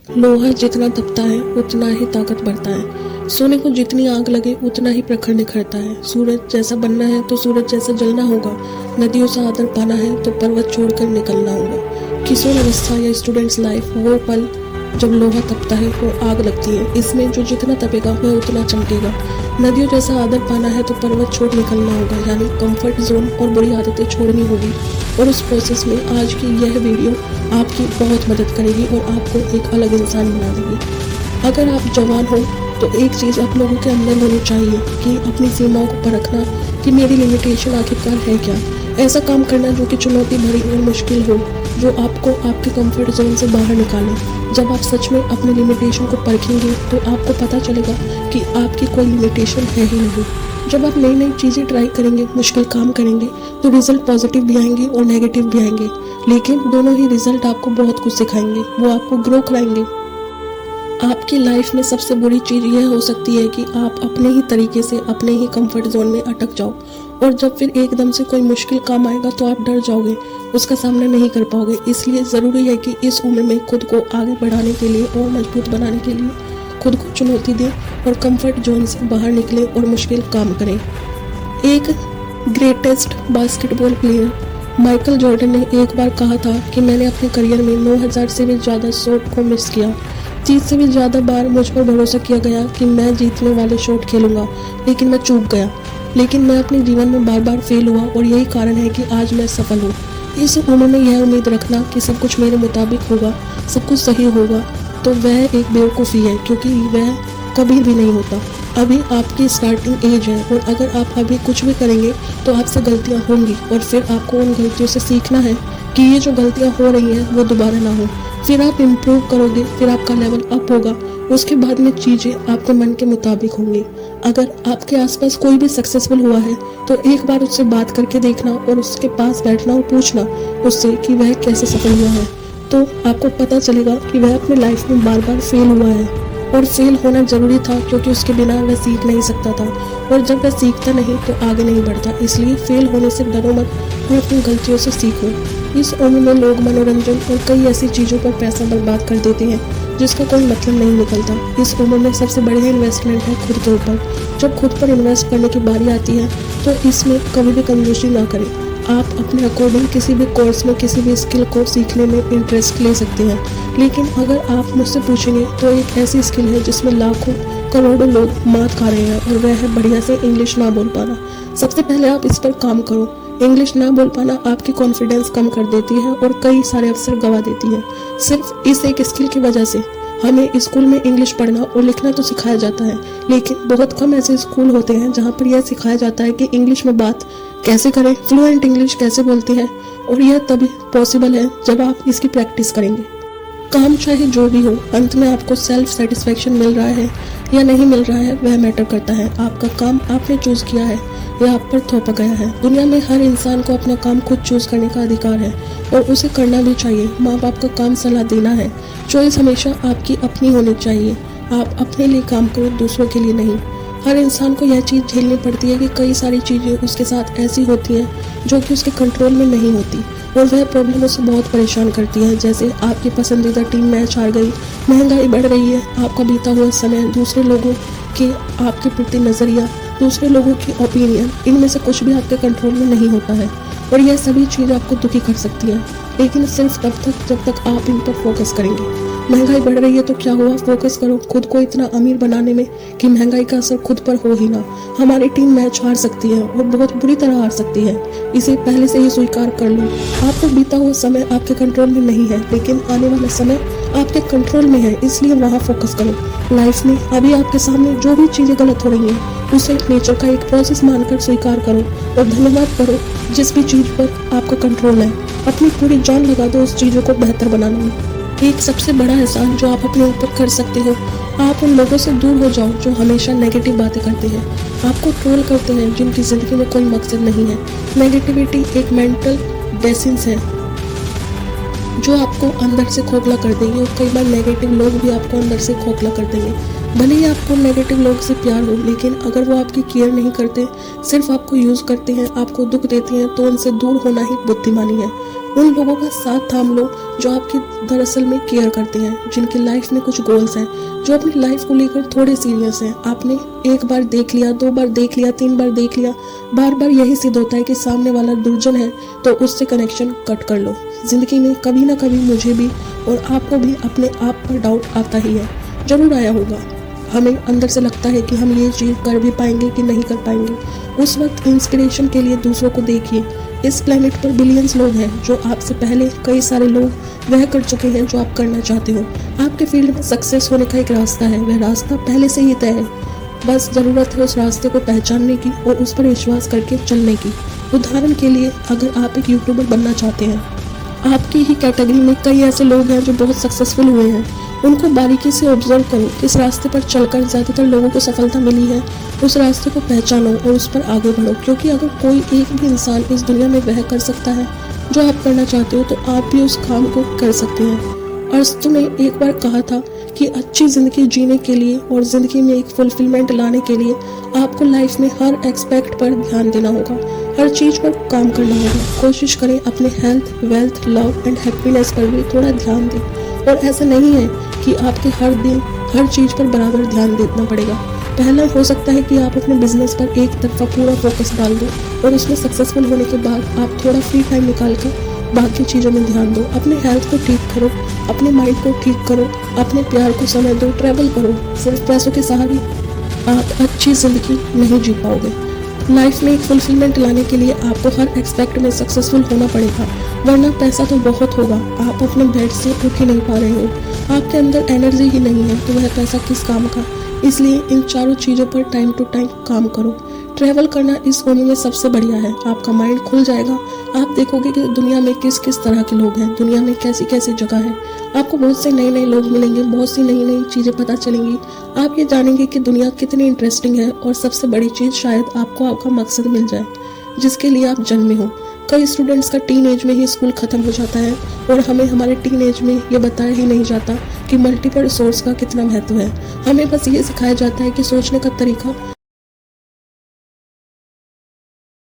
लोहा जितना तपता है उतना ही ताकत बढ़ता है। सोने को जितनी आग लगे उतना ही प्रखर निखरता है। सूरज जैसा बनना है तो सूरज जैसा जलना होगा। नदियों से आदर पाना है तो पर्वत छोड़कर निकलना होगा। किशोर अवस्था या स्टूडेंट्स लाइफ वो पल जब लोहा तपता है वो आग लगती है। इसमें जो जितना तपेगा वह उतना चमकेगा। नदियों जैसा आदर पाना है तो पर्वत छोड़ निकलना होगा, यानी कंफर्ट जोन और बुरी आदतें छोड़नी होगी। और उस प्रोसेस में आज की यह वीडियो आपकी बहुत मदद करेगी और आपको एक अलग इंसान बना देगी। अगर आप जवान हो तो एक चीज़ आप लोगों के अंदर होनी चाहिए कि अपनी सीमाओं को परखना कि मेरी लिमिटेशन आखिरकार है क्या। ऐसा काम करना जो कि चुनौती भरी और मुश्किल हो, जो आपको आपके कंफर्ट जोन से बाहर निकाले। जब आप सच में अपनी लिमिटेशन को परखेंगे तो आपको पता चलेगा कि आपकी कोई लिमिटेशन है ही नहीं। जब आप नई नई चीज़ें ट्राई करेंगे, मुश्किल काम करेंगे तो रिजल्ट पॉजिटिव भी आएंगे और नेगेटिव भी आएंगे, लेकिन दोनों ही रिजल्ट आपको बहुत कुछ सिखाएंगे। वो आपको ग्रो कराएंगे। आपकी लाइफ में सबसे बुरी चीज़ यह हो सकती है कि आप अपने ही तरीके से अपने ही कंफर्ट जोन में अटक जाओ और जब फिर एकदम से कोई मुश्किल काम आएगा तो आप डर जाओगे, उसका सामना नहीं कर पाओगे। इसलिए ज़रूरी है कि इस उम्र में खुद को आगे बढ़ाने के लिए और मजबूत बनाने के लिए खुद को चुनौती दें और कंफर्ट जोन से बाहर निकलें और मुश्किल काम करें। एक greatest basketball player Michael Jordan ने एक बार कहा था कि मैंने अपने करियर में 9000 से भी ज़्यादा शॉट को मिस किया। 30 से भी ज़्यादा बार मुझ पर भरोसा किया गया कि मैं जीतने वाले शॉट खेलूंगा, लेकिन मैं चूक गया। लेकिन मैं अपने जीवन में बार बार फेल हुआ और यही कारण है कि आज मैं सफल हूँ। इस उम्र में यह उम्मीद रखना कि सब कुछ मेरे मुताबिक होगा, सब कुछ सही होगा, तो वह एक बेवकूफ़ी है, क्योंकि वह कभी भी नहीं होता। अभी आपकी स्टार्टिंग एज है और अगर आप अभी कुछ भी करेंगे तो आपसे गलतियां होंगी और फिर आपको उन गलतियों से सीखना है कि ये जो गलतियां हो रही हैं वो दोबारा ना हो। फिर आप इम्प्रूव करोगे, फिर आपका लेवल अप होगा, उसके बाद में चीज़ें आपके मन के मुताबिक होंगी। अगर आपके आसपास कोई भी सक्सेसफुल हुआ है तो एक बार उससे बात करके देखना और उसके पास बैठना और पूछना उससे कि वह कैसे सफल हुआ है, तो आपको पता चलेगा कि वह अपने लाइफ में बार बार फेल हुआ है और फेल होना जरूरी था, क्योंकि उसके बिना वह सीख नहीं सकता था और जब वह सीखता नहीं तो आगे नहीं बढ़ता। इसलिए फेल होने से डरो मत और अपनी गलतियों से सीखो। इस उम्र में लोग मनोरंजन और कई ऐसी चीज़ों पर पैसा बर्बाद कर देते हैं जिसका कोई मतलब नहीं निकलता। इस उम्र में सबसे बड़ी इन्वेस्टमेंट है खुद के ऊपर। जब खुद पर इन्वेस्ट करने की बारी आती है तो इसमें कभी भी कंजूसी ना करें। आप अपने अकॉर्डिंग किसी भी कोर्स में किसी भी स्किल को सीखने में इंटरेस्ट ले सकते हैं, लेकिन अगर आप मुझसे पूछेंगे तो एक ऐसी स्किल है जिसमें लाखों करोड़ों लोग मात खा रहे हैं और वह है बढ़िया से इंग्लिश ना बोल पाना। सबसे पहले आप इस पर काम करो। इंग्लिश ना बोल पाना आपकी कॉन्फिडेंस कम कर देती है और कई सारे अवसर गंवा देती है। सिर्फ इस एक स्किल की वजह से हमें स्कूल में इंग्लिश पढ़ना और लिखना तो सिखाया जाता है, लेकिन बहुत कम ऐसे स्कूल होते हैं जहाँ पर यह सिखाया जाता है कि इंग्लिश में बात कैसे करें, फ्लुएंट इंग्लिश कैसे बोलते हैं। और यह तभी पॉसिबल है जब आप इसकी प्रैक्टिस करेंगे। काम चाहे जो भी हो, अंत में आपको सेल्फ सेटिस्फेक्शन मिल रहा है या नहीं मिल रहा है वह मैटर करता है। आपका काम आपने चूज किया है या आप पर थोपा गया है। दुनिया में हर इंसान को अपना काम खुद चूज करने का अधिकार है और उसे करना भी चाहिए। माँ बाप का काम सलाह देना है। चॉइस हमेशा आपकी अपनी होनी चाहिए। आप अपने लिए काम करो, दूसरों के लिए नहीं। हर इंसान को यह चीज़ झेलनी पड़ती है कि कई सारी चीज़ें उसके साथ ऐसी होती हैं जो कि उसके कंट्रोल में नहीं होती और वह प्रॉब्लम उसे बहुत परेशान करती है। जैसे आपकी पसंदीदा टीम मैच हार गई, महंगाई बढ़ रही है, आपका बीता हुआ समय, दूसरे लोगों के आपके प्रति नज़रिया, दूसरे लोगों की ओपिनियन, इनमें से कुछ भी आपके कंट्रोल में नहीं होता है और यह सभी चीज़ आपको दुखी कर सकती है, लेकिन सिर्फ तब तक जब तक आप इन पर फोकस करेंगे। महंगाई बढ़ रही है तो क्या हुआ, फोकस करो खुद को इतना अमीर बनाने में कि महंगाई का असर खुद पर हो ही ना। हमारी टीम मैच हार सकती है और बहुत बुरी तरह हार सकती है, इसे पहले से ही स्वीकार कर लो। आपको बीता हुआ समय आपके कंट्रोल में नहीं है, लेकिन आने वाला समय आपके कंट्रोल में है, इसलिए वहाँ फोकस करो। लाइफ में अभी आपके सामने जो भी चीज़ें गलत हो रही हैं उसे नेचर का एक प्रोसेस मानकर स्वीकार करो और धन्यवाद करो जिस भी चीज़ पर आपका कंट्रोल है। अपनी पूरी जान लगा दो उस चीज़ों को बेहतर बनाने में। एक सबसे बड़ा एहसान जो आप अपने ऊपर कर सकते हो, आप उन लोगों से दूर हो जाओ जो हमेशा नेगेटिव बातें करते हैं, आपको ट्रोल करते हैं, जिनकी ज़िंदगी में कोई मकसद नहीं है। नेगेटिविटी एक मेंटल डिसीज है जो आपको अंदर से खोखला कर देंगे और कई बार नेगेटिव लोग भी आपको अंदर से खोखला कर देंगे। भले ही आपको नेगेटिव लोग से प्यार हो, लेकिन अगर वो आपकी केयर नहीं करते, सिर्फ आपको यूज़ करते हैं, आपको दुख देते हैं, तो उनसे दूर होना ही बुद्धिमानी है। उन लोगों का साथ थाम लो जो आपकी दरअसल में केयर करते हैं, जिनकी लाइफ में कुछ गोल्स हैं, जो अपनी लाइफ को लेकर थोड़े सीरियस हैं। आपने एक बार देख लिया, 2 बार देख लिया, 3 बार देख लिया, बार बार यही सिद्ध होता है कि सामने वाला दुर्जन है, तो उससे कनेक्शन कट कर लो। जिंदगी में कभी ना कभी मुझे भी और आपको भी अपने आप पर डाउट आता ही है, जरूर आया होगा। हमें अंदर से लगता है कि हम ये चीज़ कर भी पाएंगे कि नहीं कर पाएंगे। उस वक्त इंस्पिरेशन के लिए दूसरों को देखिए। इस प्लेनेट पर बिलियंस लोग हैं जो आपसे पहले कई सारे लोग वह कर चुके हैं जो आप करना चाहते हो। आपके फील्ड में सक्सेस होने का एक रास्ता है, वह रास्ता पहले से ही तय है। बस ज़रूरत है उस रास्ते को पहचानने की और उस पर विश्वास करके चलने की। उदाहरण के लिए, अगर आप एक यूट्यूबर बनना चाहते हैं, आपकी ही कैटेगरी में कई ऐसे लोग हैं जो बहुत सक्सेसफुल हुए हैं, उनको बारीकी से ऑब्जर्व करो। किस रास्ते पर चलकर ज़्यादातर लोगों को सफलता मिली है, उस रास्ते को पहचानो और उस पर आगे बढ़ो। क्योंकि अगर कोई एक भी इंसान इस दुनिया में वह कर सकता है जो आप करना चाहते हो, तो आप भी उस काम को कर सकते हैं। अरस्तु ने एक बार कहा था कि अच्छी ज़िंदगी जीने के लिए और ज़िंदगी में एक फुलफिलमेंट लाने के लिए आपको लाइफ में हर एस्पेक्ट पर ध्यान देना होगा, हर चीज़ पर काम करना होगा। कोशिश करें अपने health, wealth, love and happiness पर भी थोड़ा ध्यान दें। और ऐसा नहीं है कि आपके हर दिन हर चीज़ पर बराबर ध्यान देना पड़ेगा। पहला हो सकता है कि आप अपने बिजनेस पर एक तरफा पूरा फोकस डाल दो और उसमें सक्सेसफुल होने के बाद आप थोड़ा फ्री टाइम निकाल कर बाकी चीज़ों में ध्यान दो। अपने हेल्थ को ठीक करो, अपने माइंड को ठीक करो, अपने प्यार को समय दो, ट्रैवल करो। सिर्फ पैसों के सहारे आप अच्छी ज़िंदगी नहीं जी पाओगे। लाइफ में एक फुलफिलमेंट लाने के लिए आपको हर एस्पेक्ट में सक्सेसफुल होना पड़ेगा, वरना पैसा तो बहुत होगा, आप अपने बेड से उठ ही नहीं पा रहे हो, आपके अंदर एनर्जी ही नहीं है, तो वह पैसा किस काम का। इसलिए इन चारों चीज़ों पर टाइम टू टाइम काम करो। ट्रैवल करना इस होने में सबसे बढ़िया है। आपका माइंड खुल जाएगा, आप देखोगे कि दुनिया में किस किस तरह के लोग हैं, दुनिया में कैसी कैसी जगह है। आपको बहुत से नए नए लोग मिलेंगे, बहुत सी नई नई चीज़ें पता चलेंगी। आप ये जानेंगे कि दुनिया कितनी इंटरेस्टिंग है। और सबसे बड़ी चीज़, शायद आपको आपका मकसद मिल जाए जिसके लिए आप जन्मे हो। कई स्टूडेंट्स का टीन एज में ही स्कूल ख़त्म हो जाता है और हमें हमारे टीन एज में ये बताया ही नहीं जाता कि मल्टीपल रिसोर्स का कितना महत्व है। हमें बस ये सिखाया जाता है कि सोचने का तरीका